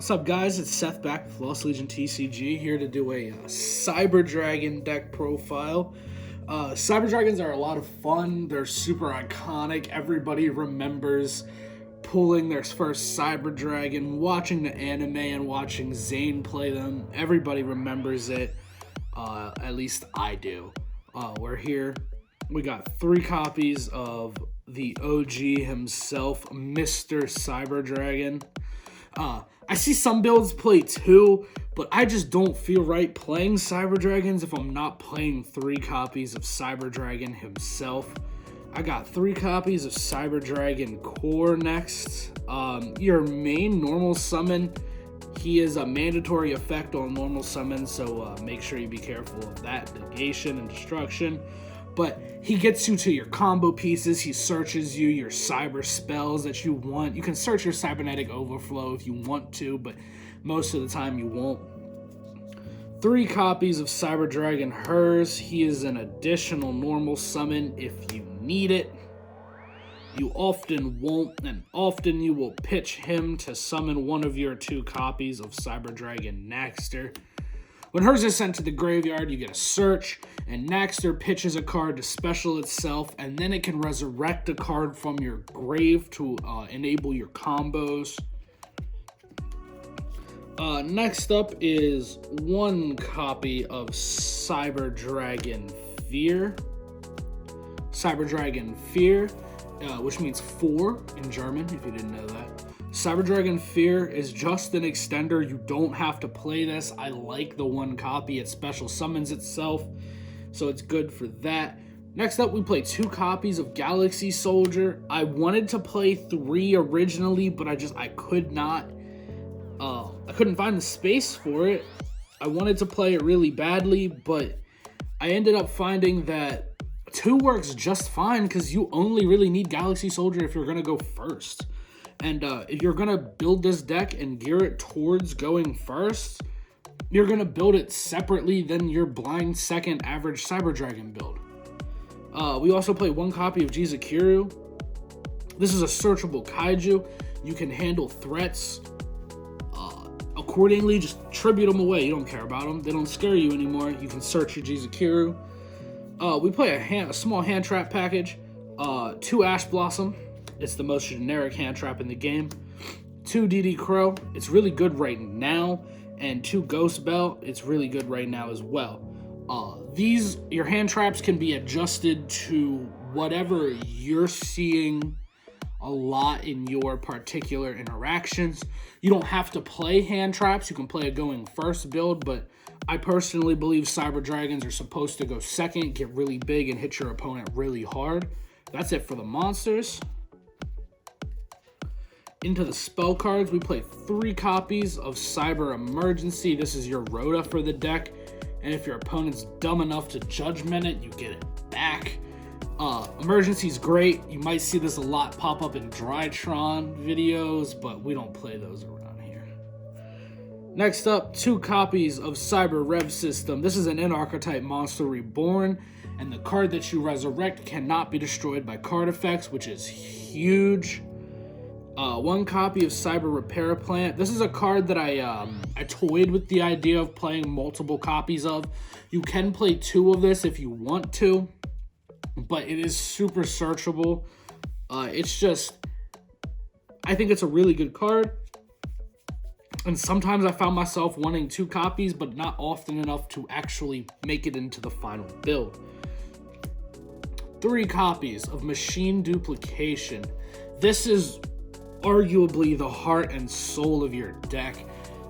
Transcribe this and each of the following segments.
What's up, guys? It's Seth back with Lost Legion TCG, here to do a Cyber Dragon deck profile. Cyber Dragons are a lot of fun. They're super iconic. Everybody remembers pulling their first Cyber Dragon, watching the anime and watching Zane play them. Everybody remembers it. At least I do. We're here. We got 3 copies of the OG himself, Mr. Cyber Dragon. I see some builds play 2, but I just don't feel right playing Cyber Dragons if I'm not playing 3 copies of Cyber Dragon himself. I got 3 copies of Cyber Dragon Core next. Your main normal summon, he is a mandatory effect on normal summon, so make sure you be careful of that, negation and destruction. But he gets you to your combo pieces. He searches you your cyber spells that you want. You can search your cybernetic overflow if you want to, but most of the time you won't. 3 copies of Cyber Dragon Hers. He is an additional normal summon if you need it. You often won't, and often you will pitch him to summon one of your 2 copies of Cyber Dragon Naxter. When Hers is sent to the graveyard, you get a search, and Naxter pitches a card to special itself, and then it can resurrect a card from your grave to enable your combos. Next up is 1 copy of Cyber Dragon Fear. Cyber Dragon Fear, which means 4 in German, if you didn't know that. Cyber Dragon Fear is just an extender. You don't have to play this. I like the 1 copy. It special summons itself, so it's good for that. Next up, we play 2 copies of Galaxy Soldier. I wanted to play 3 originally, but I could not. I couldn't find the space for it. I wanted to play it really badly, but I ended up finding that 2 works just fine because you only really need Galaxy Soldier if you're going to go first. And if you're going to build this deck and gear it towards going first, you're going to build it separately than your blind second average Cyber Dragon build. We also play 1 copy of Jizukiru. This is a searchable kaiju. You can handle threats accordingly. Just tribute them away. You don't care about them. They don't scare you anymore. You can search your Jizukiru. We play a small hand trap package. 2 Ash Blossom. It's the most generic hand trap in the game. 2 DD Crow. It's really good right now. And 2 Ghost Bell. It's really good right now as well. Your hand traps can be adjusted to whatever you're seeing a lot in your particular interactions. You don't have to play hand traps. You can play a going first build, but I personally believe Cyber Dragons are supposed to go second, get really big, and hit your opponent really hard. That's it for the monsters. Into the spell cards, we play 3 copies of Cyber Emergency. This is your Rhoda for the deck, and if your opponent's dumb enough to judgment it, you get it back. Emergency's great. You might see this a lot pop up in Drytron videos, but we don't play those around here. Next up, 2 copies of Cyber Rev System. This is an N-Archetype monster reborn, and the card that you resurrect cannot be destroyed by card effects, which is huge. 1 copy of Cyber Repair Plant. This is a card that I toyed with the idea of playing multiple copies of. You can play 2 of this if you want to, but it is super searchable. It's just, I think it's a really good card. And sometimes I found myself wanting 2 copies, but not often enough to actually make it into the final build. 3 copies of Machine Duplication. This is arguably the heart and soul of your deck.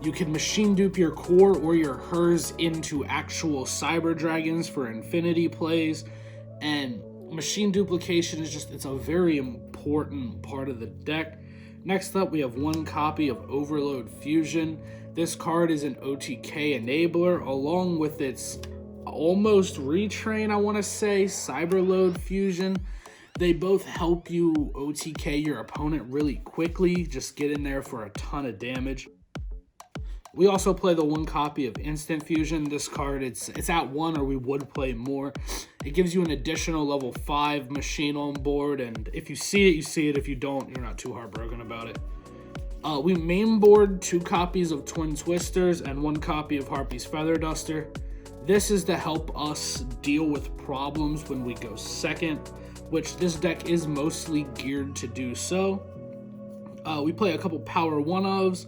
You can machine dupe your core or your Hers into actual Cyber Dragons for infinity plays, and machine duplication is it's a very important part of the deck. Next up, we have 1 copy of Overload Fusion. This card is an OTK enabler, along with its almost retrain, I want to say, Cyberload Fusion. They both help you OTK your opponent really quickly. Just get in there for a ton of damage. We also play the 1 copy of Instant Fusion. This card, it's at 1, or we would play more. It gives you an additional level 5 machine on board, and if you see it, you see it. If you don't, you're not too heartbroken about it. We mainboard 2 copies of Twin Twisters and 1 copy of Harpy's Feather Duster. This is to help us deal with problems when we go second, which this deck is mostly geared to do so. We play a couple Power 1-ofs,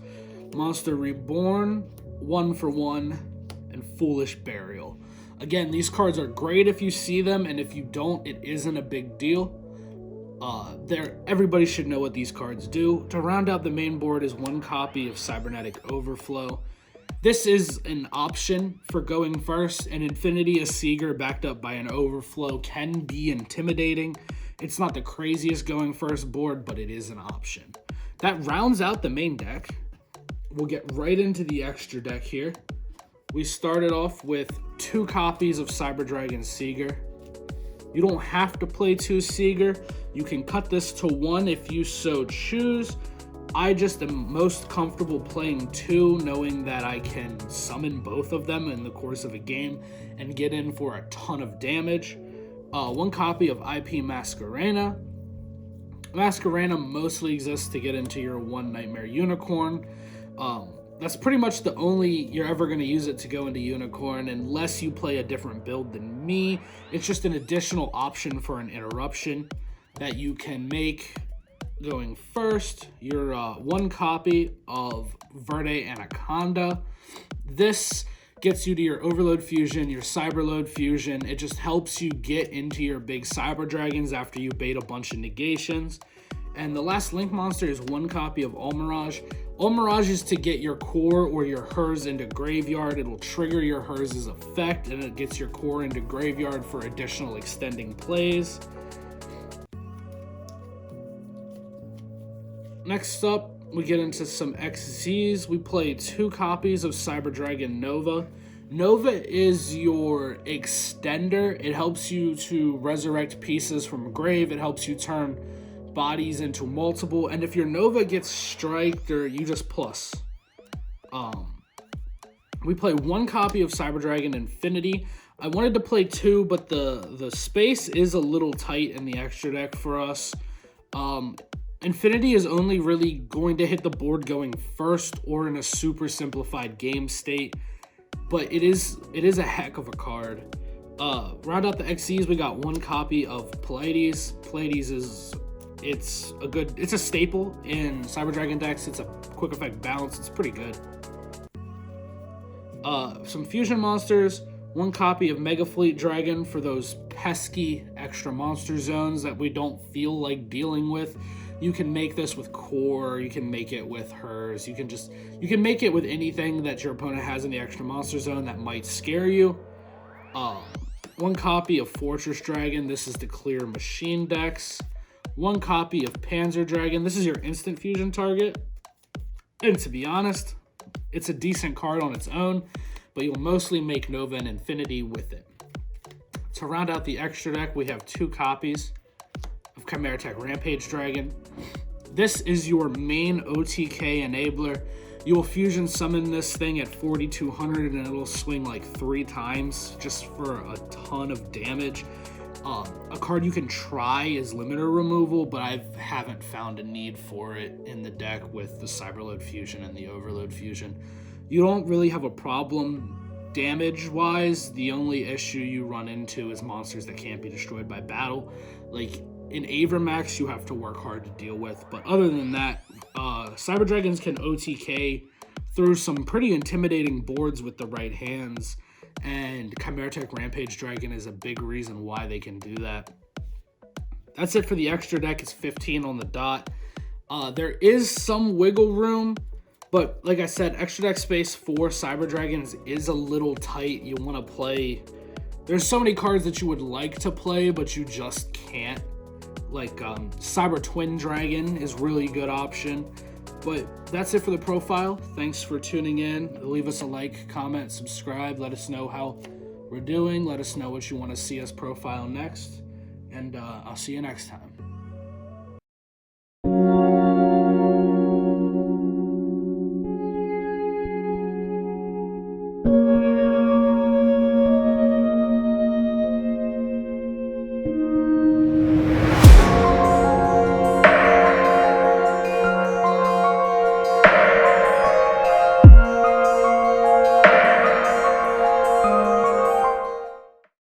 Monster Reborn, 1 for 1, and Foolish Burial. Again, these cards are great if you see them, and if you don't, it isn't a big deal. Everybody should know what these cards do. To round out the main board is 1 copy of Cybernetic Overflow. This is an option for going first. An Infinity, a Seeger backed up by an Overflow can be intimidating. It's not the craziest going first board, but it is an option. That rounds out the main deck. We'll get right into the extra deck here. We started off with 2 copies of Cyber Dragon Seeger. You don't have to play 2 Seeger. You can cut this to 1 if you so choose. I just am most comfortable playing 2, knowing that I can summon both of them in the course of a game and get in for a ton of damage. 1 copy of IP Masquerena. Masquerena mostly exists to get into your 1 Nightmare Unicorn. That's pretty much the only you're ever going to use it to go into Unicorn, unless you play a different build than me. It's just an additional option for an interruption that you can make. Going first, your 1 copy of Verde Anaconda. This gets you to your Overload Fusion, your Cyberload Fusion. It just helps you get into your big Cyber Dragons after you bait a bunch of negations. And the last Link monster is 1 copy of Almirage. Almirage is to get your core or your Hers into graveyard. It'll trigger your Hers' effect, and it gets your core into graveyard for additional extending plays. Next up, we get into some XZs. We play 2 copies of Cyber Dragon Nova. Nova is your extender. It helps you to resurrect pieces from grave. It helps you turn bodies into multiple. And if your Nova gets striked, or you just plus. We play 1 copy of Cyber Dragon Infinity. I wanted to play 2, but the space is a little tight in the extra deck for us. Infinity is only really going to hit the board going first or in a super simplified game state, but it is a heck of a card. Round out the XCs, we got 1 copy of Pleiades. Pleiades it's a staple in Cyber Dragon decks. It's a quick effect bounce. It's pretty good. Some fusion monsters. 1 copy of Mega Fleet Dragon for those pesky extra monster zones that we don't feel like dealing with. You can make this with core, you can make it with hers, you can make it with anything that your opponent has in the extra monster zone that might scare you. 1 copy of Fortress Dragon, this is to clear machine decks. 1 copy of Panzer Dragon, this is your instant fusion target. And to be honest, it's a decent card on its own, but you'll mostly make Nova and Infinity with it. To round out the extra deck, we have 2 copies of Chimera Tech Rampage Dragon. This is your main OTK enabler. You will fusion summon this thing at 4200 and it'll swing like 3 times just for a ton of damage. A card you can try is limiter removal, but I haven't found a need for it in the deck with the Cyberload Fusion and the Overload Fusion. You don't really have a problem damage-wise. The only issue you run into is monsters that can't be destroyed by battle. Like in Avramax, you have to work hard to deal with. But other than that, Cyber Dragons can OTK through some pretty intimidating boards with the right hands. And Chimera Tech Rampage Dragon is a big reason why they can do that. That's it for the extra deck. It's 15 on the dot. There is some wiggle room, but like I said, extra deck space for Cyber Dragons is a little tight. You want to play... There's so many cards that you would like to play, but you just can't. Like Cyber Twin Dragon is really a good option. But that's it for the profile. Thanks for tuning in. Leave us a like, comment, subscribe. Let us know how we're doing. Let us know what you want to see us profile next. And I'll see you next time.